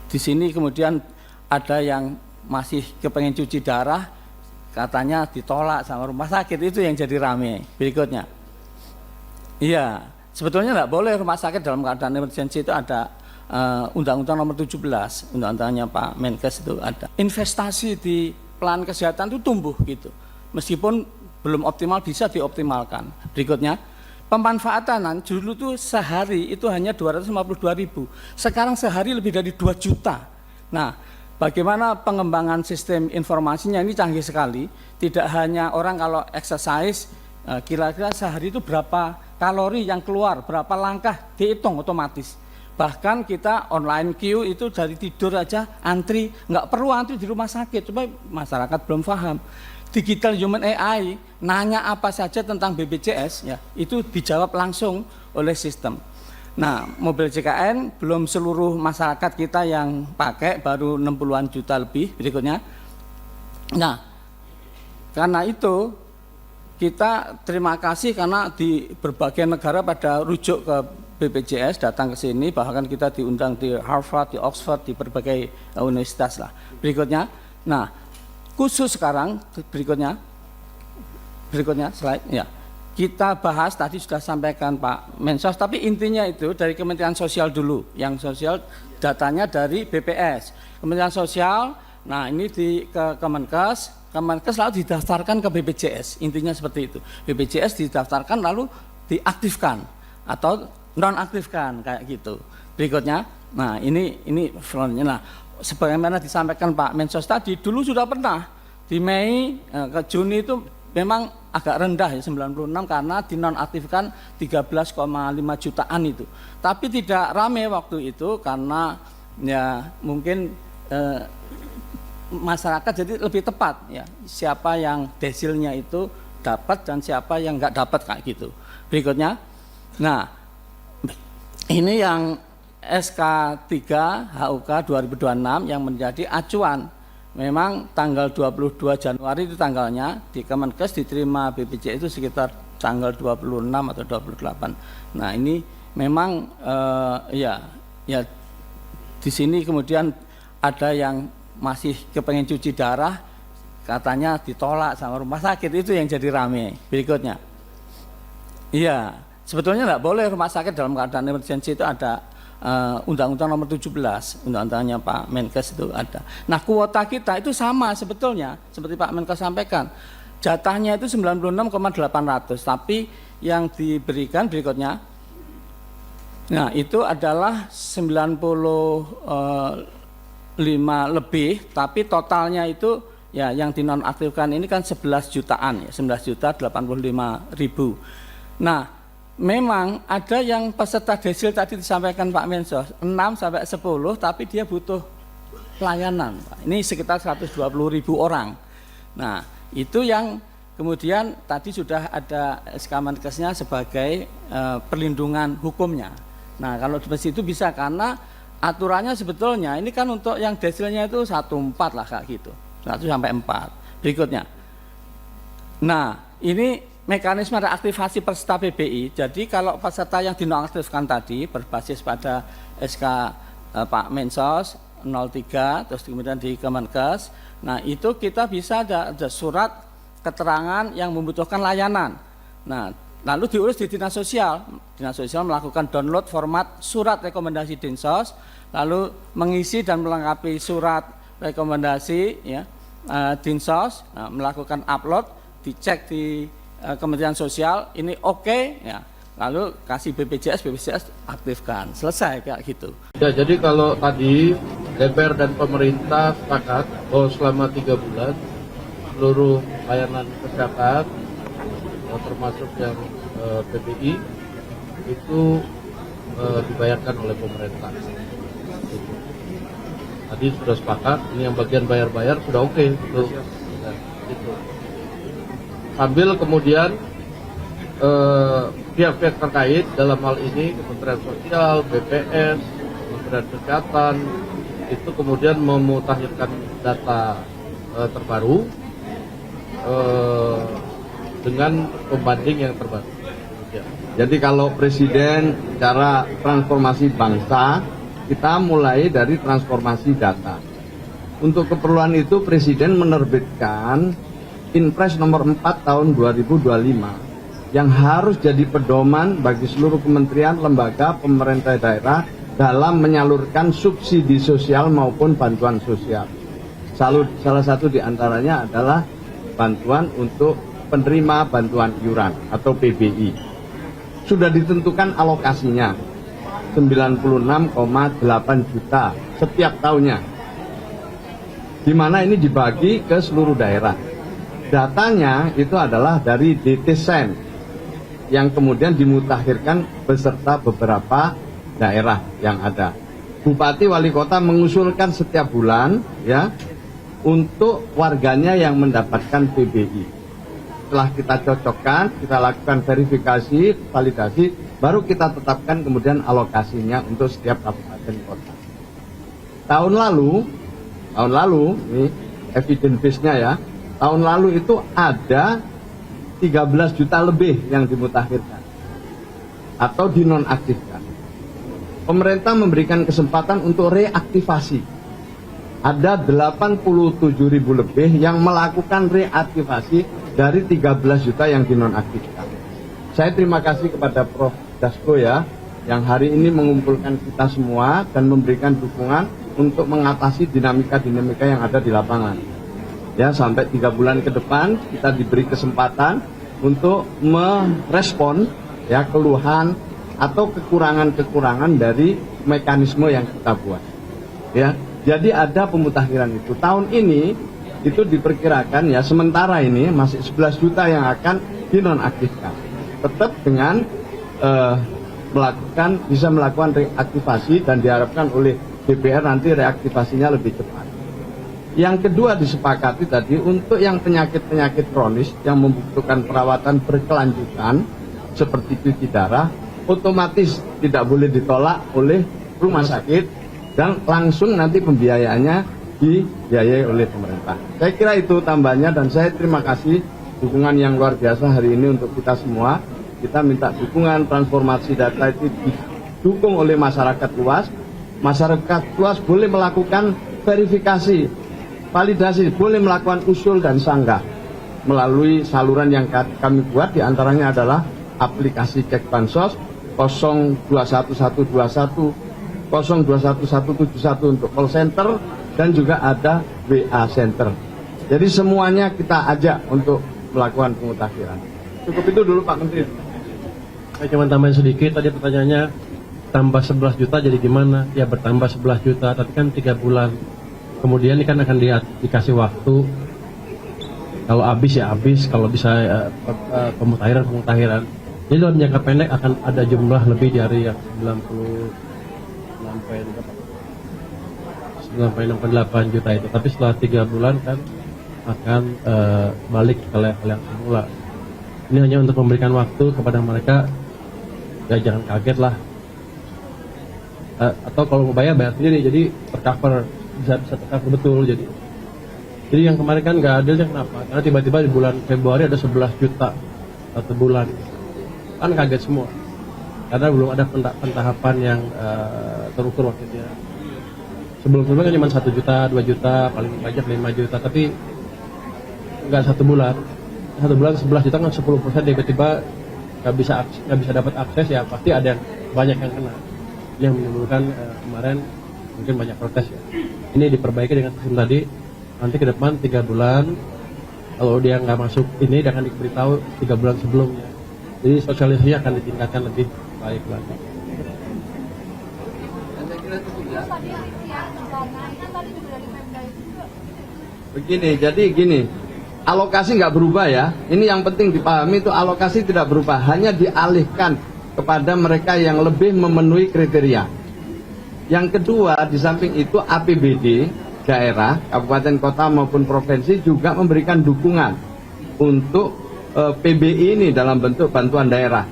di sini kemudian ada yang masih kepengen cuci darah, katanya ditolak sama rumah sakit, itu yang jadi rame. Berikutnya, iya, sebetulnya nggak boleh rumah sakit dalam keadaan emergensi, itu ada Undang-Undang nomor 17, undang-undangnya Pak Menkes itu ada. Investasi di plan kesehatan itu tumbuh gitu, meskipun belum optimal, bisa dioptimalkan. Berikutnya, pemanfaatan dulu tuh sehari itu hanya 252.000, sekarang sehari lebih dari 2 juta. Nah, bagaimana pengembangan sistem informasinya ini canggih sekali. Tidak hanya orang kalau exercise, kira-kira sehari itu berapa kalori yang keluar, berapa langkah dihitung otomatis. Bahkan kita online queue itu dari tidur aja antri, nggak perlu antri di rumah sakit. Coba masyarakat belum paham. Digital Human AI, nanya apa saja tentang BPJS, ya, itu dijawab langsung oleh sistem. Nah, mobil JKN belum seluruh masyarakat kita yang pakai, baru 60-an juta lebih. Berikutnya, nah, karena itu kita terima kasih karena di berbagai negara pada rujuk ke BPJS, datang ke sini, bahkan kita diundang di Harvard, di Oxford, di berbagai universitas lah. Berikutnya, nah, khusus sekarang, berikutnya slide, ya. Kita bahas, tadi sudah sampaikan Pak Mensos, tapi intinya itu dari Kementerian Sosial dulu, yang sosial datanya dari BPS. Kementerian Sosial, nah ini ke Kemenkes lalu didaftarkan ke BPJS, intinya seperti itu. BPJS didaftarkan lalu diaktifkan atau nonaktifkan kayak gitu. Berikutnya, nah ini frontnya. Nah, sebagaimana disampaikan Pak Mensos tadi, dulu sudah pernah di Mei ke Juni itu memang agak rendah ya, 96, karena dinonaktifkan 13,5 jutaan itu. Tapi tidak rame waktu itu karena ya mungkin masyarakat jadi lebih tepat ya, siapa yang desilnya itu dapat dan siapa yang nggak dapat kayak gitu. Berikutnya, nah ini yang SK 3 HUK 2026 yang menjadi acuan. Memang tanggal 22 Januari itu tanggalnya, di Kemenkes diterima BPJS itu sekitar tanggal 26 atau 28. Nah ini memang ya di sini kemudian ada yang masih kepengen cuci darah, katanya ditolak sama rumah sakit, itu yang jadi rame. Berikutnya, iya, sebetulnya nggak boleh rumah sakit dalam keadaan emergensi, itu ada Undang-Undang nomor 17, undang-undangnya Pak Menkes itu ada. Nah, kuota kita itu sama sebetulnya, seperti Pak Menkes sampaikan, jatahnya itu 96,800, tapi yang diberikan berikutnya, nah itu adalah 95 lebih, tapi totalnya itu ya yang dinonaktifkan ini kan 11 jutaan ya, 11.085.000. Nah, memang ada yang peserta desil tadi disampaikan Pak Mensos 6 sampai 10, tapi dia butuh pelayanan. Ini sekitar 120.000 orang. Nah, itu yang kemudian tadi sudah ada SK Menkesnya sebagai perlindungan hukumnya. Nah, kalau di situ bisa, karena aturannya sebetulnya ini kan untuk yang desilnya itu 1/4 lah kayak gitu, 1 sampai 4. Berikutnya, nah ini mekanisme reaktivasi peserta PBI. Jadi kalau peserta yang dinonaktifkan tadi berbasis pada SK Pak Mensos 03, terus kemudian di Kemenkes, nah itu kita bisa ada surat keterangan yang membutuhkan layanan. Nah, lalu diurus di Dinas Sosial. Dinas Sosial melakukan download format surat rekomendasi Dinsos, lalu mengisi dan melengkapi surat rekomendasi ya, Dinsos, melakukan upload, dicek di Kementerian Sosial, ini oke, ya, lalu kasih BPJS aktifkan, selesai kayak gitu. Ya, jadi kalau tadi DPR dan pemerintah sepakat bahwa selama 3 bulan seluruh layanan kesehatan termasuk yang PBI itu dibayarkan oleh pemerintah. Tadi sudah sepakat, ini yang bagian bayar-bayar sudah oke, gitu. Sambil kemudian pihak-pihak terkait dalam hal ini Kementerian Sosial, BPS, Kementerian Kesehatan itu kemudian memutakhirkan data terbaru dengan pembanding yang terbaru. Ya. Jadi kalau Presiden cara transformasi bangsa kita mulai dari transformasi data. Untuk keperluan itu Presiden menerbitkan Inpres nomor 4 tahun 2025 yang harus jadi pedoman bagi seluruh kementerian, lembaga, pemerintah daerah dalam menyalurkan subsidi sosial maupun bantuan sosial. Salah satu diantaranya adalah bantuan untuk penerima bantuan iuran atau PBI. Sudah ditentukan alokasinya 96,8 juta setiap tahunnya, di mana ini dibagi ke seluruh daerah. Datanya itu adalah dari DTSen yang kemudian dimutakhirkan beserta beberapa daerah yang ada. Bupati wali kota mengusulkan setiap bulan ya untuk warganya yang mendapatkan PBI. Setelah kita cocokkan, kita lakukan verifikasi, validasi, baru kita tetapkan kemudian alokasinya untuk setiap kabupaten kota. Tahun lalu ini evidence base-nya ya. Tahun lalu itu ada 13 juta lebih yang dimutakhirkan atau dinonaktifkan. Pemerintah memberikan kesempatan untuk reaktivasi. Ada 87.000 lebih yang melakukan reaktivasi dari 13 juta yang dinonaktifkan. Saya terima kasih kepada Prof. Dasko ya, yang hari ini mengumpulkan kita semua dan memberikan dukungan untuk mengatasi dinamika-dinamika yang ada di lapangan. Ya, sampai 3 bulan ke depan kita diberi kesempatan untuk merespon ya keluhan atau kekurangan-kekurangan dari mekanisme yang kita buat. Ya, jadi ada pemutakhiran itu. Tahun ini itu diperkirakan ya sementara ini masih 11 juta yang akan dinonaktifkan. Tetap dengan bisa melakukan reaktivasi dan diharapkan oleh DPR nanti reaktivasinya lebih cepat. Yang kedua disepakati tadi untuk yang penyakit-penyakit kronis yang membutuhkan perawatan berkelanjutan seperti cuci darah, otomatis tidak boleh ditolak oleh rumah sakit dan langsung nanti pembiayaannya dibiayai oleh pemerintah. Saya kira itu tambahnya dan saya terima kasih dukungan yang luar biasa hari ini untuk kita semua. Kita minta dukungan transformasi data itu didukung oleh masyarakat luas. Masyarakat luas boleh melakukan verifikasi, validasi, boleh melakukan usul dan sanggah melalui saluran yang kami buat, diantaranya adalah aplikasi Cek Bansos 021121 021171 untuk call center dan juga ada WA center. Jadi semuanya kita ajak untuk melakukan pemutakhiran. Cukup itu dulu Pak Menteri. Saya cuma tambahin sedikit, tadi pertanyaannya tambah 11 juta jadi gimana? Ya bertambah 11 juta, tapi kan 3 bulan. Kemudian ini kan akan dikasih waktu. Kalau habis ya habis, kalau bisa pemutakhiran. Jadi dalam jangka pendek akan ada jumlah lebih dari yang 98 juta itu. Tapi setelah 3 bulan kan akan balik ke level yang semula. Ini hanya untuk memberikan waktu kepada mereka, ya jangan kaget lah. Atau kalau mau bayar sendiri, jadi tercover, bisa tercover betul. Jadi yang kemarin kan nggak adilnya kenapa? Karena tiba-tiba di bulan Februari ada 11 juta satu bulan, kan kaget semua. Karena belum ada pentahapan yang terukur waktunya. Sebelum-sebelumnya kan cuma 1 juta, 2 juta, paling banyak 5 juta, tapi nggak satu bulan. 1 bulan 11 juta kan 10%, tiba-tiba nggak bisa dapat akses, ya pasti ada yang banyak yang kena. Yang menimbulkan kemarin mungkin banyak protes ya. Ini diperbaiki dengan sistem tadi. Nanti ke depan 3 bulan, kalau dia nggak masuk ini dia akan diberitahu 3 bulan sebelumnya. Jadi sosialisasinya akan ditingkatkan lebih baik lagi. Begini, jadi gini, alokasi nggak berubah ya. Ini yang penting dipahami, itu alokasi tidak berubah, hanya dialihkan kepada mereka yang lebih memenuhi kriteria. Yang kedua, di samping itu APBD daerah, kabupaten kota maupun provinsi juga memberikan dukungan untuk PBI ini dalam bentuk bantuan daerah.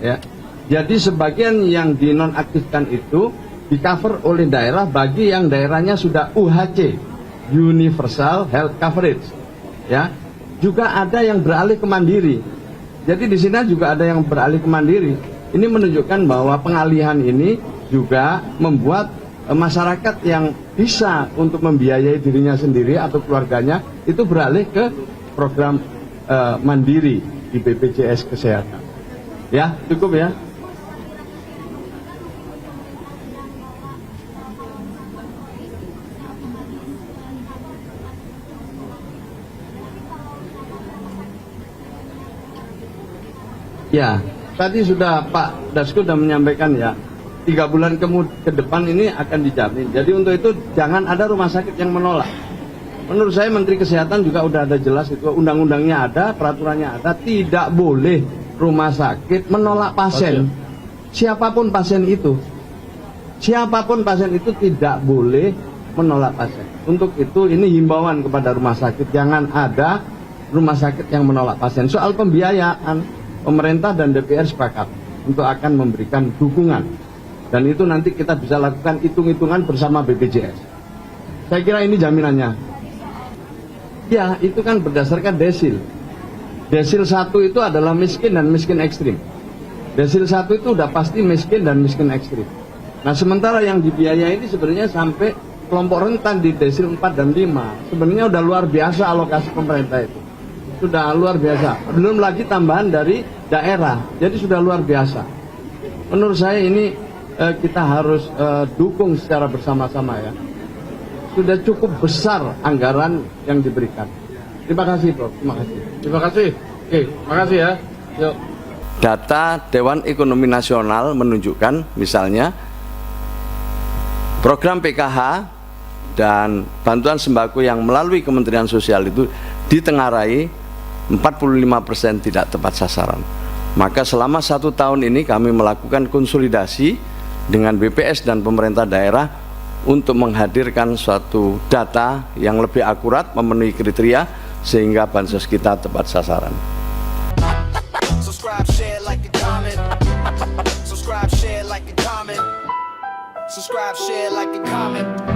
Ya. Jadi sebagian yang dinonaktifkan itu di cover oleh daerah bagi yang daerahnya sudah UHC, Universal Health Coverage. Ya. Juga ada yang beralih ke mandiri. Jadi di sini juga ada yang beralih ke mandiri. Ini menunjukkan bahwa pengalihan ini juga membuat masyarakat yang bisa untuk membiayai dirinya sendiri atau keluarganya itu beralih ke program mandiri di BPJS Kesehatan. Ya, cukup ya. Ya, tadi sudah Pak Dasko sudah menyampaikan ya, 3 bulan ke depan ini akan dijamin. Jadi untuk itu jangan ada rumah sakit yang menolak. Menurut saya Menteri Kesehatan juga udah ada jelas itu, undang-undangnya ada, peraturannya ada, tidak boleh rumah sakit menolak pasien. Siapapun pasien itu tidak boleh menolak pasien. Untuk itu ini himbauan kepada rumah sakit, jangan ada rumah sakit yang menolak pasien. Soal pembiayaan, pemerintah dan DPR sepakat untuk akan memberikan dukungan, dan itu nanti kita bisa lakukan hitung-hitungan bersama BPJS. Saya kira ini jaminannya. Ya, itu kan berdasarkan desil. Desil 1 itu adalah miskin dan miskin ekstrim. Desil 1 itu udah pasti miskin dan miskin ekstrim. Nah, sementara yang dibiayai ini sebenarnya sampai kelompok rentan di desil 4 dan 5. Sebenarnya udah luar biasa alokasi pemerintah itu. Sudah luar biasa. Belum lagi tambahan dari daerah. Jadi sudah luar biasa. Menurut saya ini kita harus dukung secara bersama-sama ya. Sudah cukup besar anggaran yang diberikan. Terima kasih, Prof. Terima kasih. Terima kasih. Oke, makasih ya. Yuk. Data Dewan Ekonomi Nasional menunjukkan misalnya program PKH dan bantuan sembako yang melalui Kementerian Sosial itu ditengarai 45% tidak tepat sasaran. Maka selama 1 tahun ini kami melakukan konsolidasi dengan BPS dan pemerintah daerah untuk menghadirkan suatu data yang lebih akurat, memenuhi kriteria, sehingga bansos kita tepat sasaran. Subscribe, share, like, and comment. Subscribe, share, like, and comment. Subscribe, share, like, and comment.